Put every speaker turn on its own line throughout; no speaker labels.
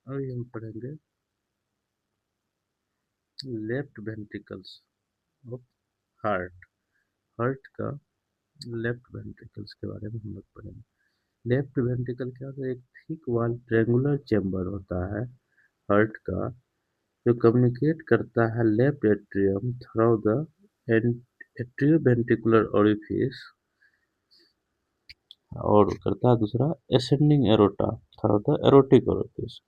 अभी हम पढ़ेंगे left ventricles of heart. Heart का लेफ्ट वेंट्रिकल्स के बारे में हम लोग पढ़ेंगे। लेफ्ट वेंट्रिकल क्या होता है? एक थिक वॉल ट्रेंगुलर चेंबर होता है हार्ट का, जो कम्युनिकेट करता है left atrium through the atrioventricular orifice और करता है दूसरा ascending aorta through the aortic orifice.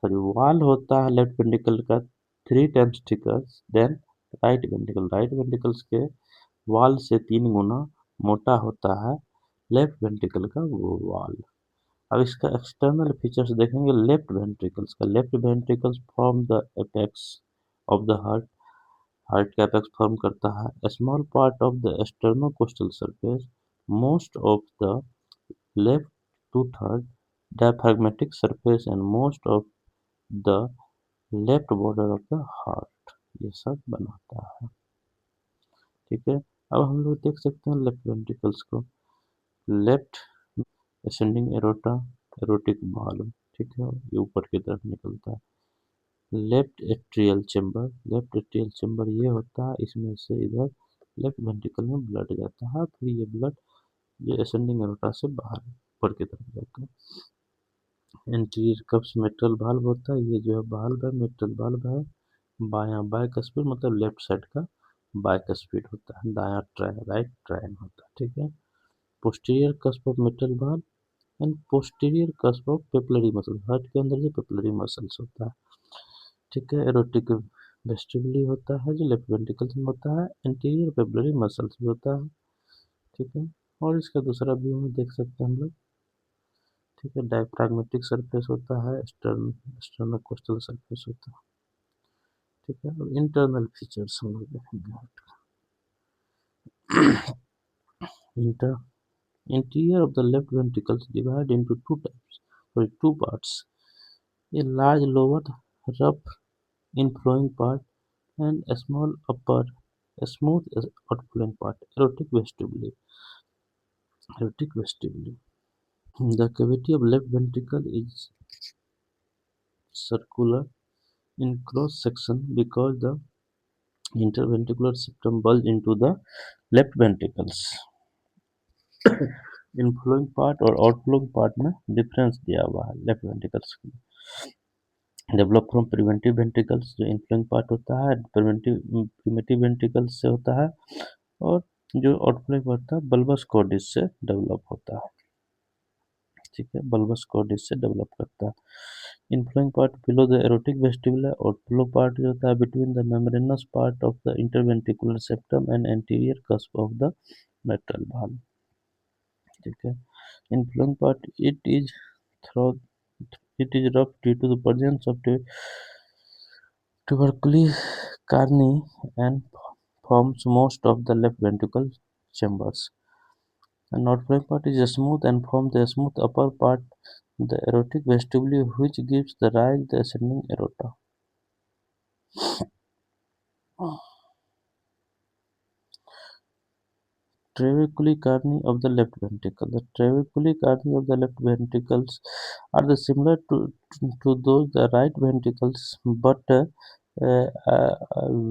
Sorry, wall होता है लेफ्ट वेंट्रिकल का 3 times thicker than right ventricle. Right ventricles के वॉल से 3 गुना मोटा होता है लेफ्ट वेंट्रिकल का वो वॉल। अब इसका एक्सटर्नल फीचर्स देखेंगे लेफ्ट वेंट्रिकल्स का। Left ventricles form the apex of the heart. Heart का एपेक्स फॉर्म करता है small part of the sternocostal surface, most of the left two third diaphragmatic surface and most of the left border of the heart। ये सब बनाता है। ठीक है, अब हम लोग देख सकते हैं लेफ्ट वेंट्रिकल्स को। Left ascending aorta, aortic valve, ठीक है, ये ऊपर की तरफ निकलता है। Left atrial chamber, left atrial chamber ये होता है, इसमें से इधर लेफ्ट वेंट्रिकल में ब्लड जाता है, फिर ये ब्लड ये असेंडिंग एरोटा से बाहर ऊपर की तरफ जाता है। एंटीरियर कप्स मेटल वाल्व होता है, ये जो है वाल्व है, मेटल वाल्व है। बायां बाइकस्पिड मतलब लेफ्ट साइड का बाइकस्पिड होता है, दायां राइट ट्रायन होता है। ठीक है, posterior cusp of metal valve and posterior cusp of papillary muscle. Heart के अंदर जो पेपलरी मसल्स होता है। ठीक है, एरोटिक वेस्टिबुली होता है जो लेफ्ट वेंट्रिकल में होता है। एंटीरियर पेपलरी मसल्स भी होता है। ठीक है, और इसका दूसरा व्यू में देख सकते हैं हम लोग। ठीक है, डायफ्रागमेटिक सरफेस होता है, स्टर्नोकोस्टल सरफेस होता है। ठीक है, और इंटरनल फीचर्स हम लोग देखेंगे। Inter interior of the left ventricles divide into two parts: a large lower rough inflowing part and a small upper smooth outflowing part, aortic vestibule. Aortic vestibule. The cavity of left ventricle is circular in cross section because the interventricular septum bulge into the left ventricles. इनफ्लोइंग part और outflowing part में difference दिया हुआ है left ventricles में। Develop from preventive ventricles, जो इनफ्लोइंग part होता है primitive ventricles से होता है, और जो आउटफ्लोइंग होता है बल्बस कॉर्डिस से डेवलप होता है। ठीक है, बल्बस कॉर्डिस से डेवलप करता है। Inflowing part below the aortic vestibule, outflow part जो होता है between the membranous part of the interventricular septum and anterior cusp of the mitral valve. ठीक है, inflowing part through it is rough due to the presence of tuberculosis carni and forms most of the left ventricle chambers. The outflowing part is smooth and forms the smooth upper part, the aortic vestibule, which gives the rise the ascending aorta. Trabeculae carni of the left ventricle. The trabeculae carni of the left ventricles are the similar to those the right ventricles, but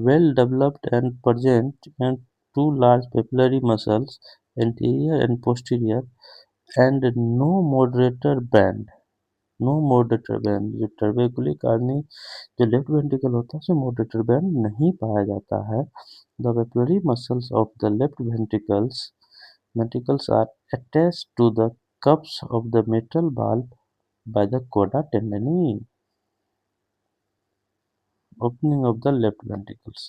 well developed and present and two large papillary muscles, anterior and posterior, and no moderator band. No moderator band. जो trabeculae carneae जो left ventricle होता है उसमें moderator band नहीं पाया जाता है। The papillary muscles of the left ventricles are attached to the cups of the mitral valve by the coda tendency. Opening of the left ventricles.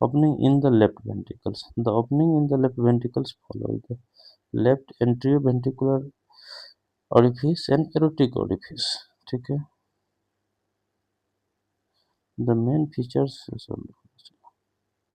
Opening in the left ventricles. The opening in the left ventricles follow the left anteroventricular orifice and aortic orifice. ठीक है, the main features